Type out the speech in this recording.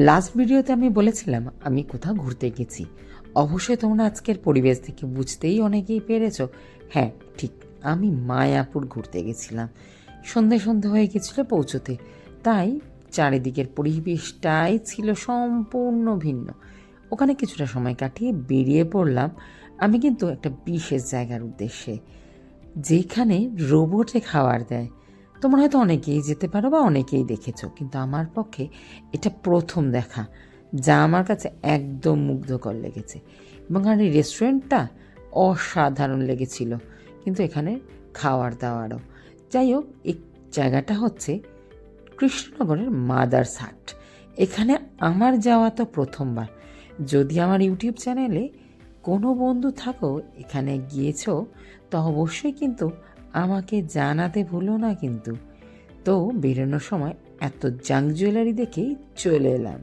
Last ভিডিওতে আমি বলেছিলাম আমি কোথাও ঘুরতে গেছি। অবশ্যই তোমরা আজকের পরিবেশ থেকে বুঝতেই অনেকেই পেরেছো। হ্যাঁ, ঠিক, আমি মায়াপুর ঘুরতে গেছিলাম। সন্ধে সন্ধে হয়ে গেছিলো পৌঁছতে, তাই চারিদিকের পরিবেশটাই ছিল সম্পূর্ণ ভিন্ন। ওখানে কিছুটা সময় কাটিয়ে বেরিয়ে পড়লাম আমি কিন্তু একটা বিশেষ জায়গার উদ্দেশ্যে, যেখানে রোবটে খাবার দেয়। তোমরা হয়তো অনেকেই যেতে পারো বা অনেকেই দেখেছো, কিন্তু আমার পক্ষে এটা প্রথম দেখা, যা আমার কাছে একদম মুগ্ধকর লেগেছে। এবং আর এই রেস্টুরেন্টটা অসাধারণ লেগেছিল, কিন্তু এখানে খাওয়ার দাওয়ারও। যাই হোক, এই জায়গাটা হচ্ছে কৃষ্ণনগরের মাদার্স হাট। এখানে আমার যাওয়া তো প্রথমবার। যদি আমার ইউটিউব চ্যানেলে কোনো বন্ধু থাকো এখানে গিয়েছো, তো অবশ্যই কিন্তু আমাকে জানাতে ভুলো না কিন্তু। তো বেরোনোর সময় এত জাঙ্ক জুয়েলারি দেখেই চলে এলাম।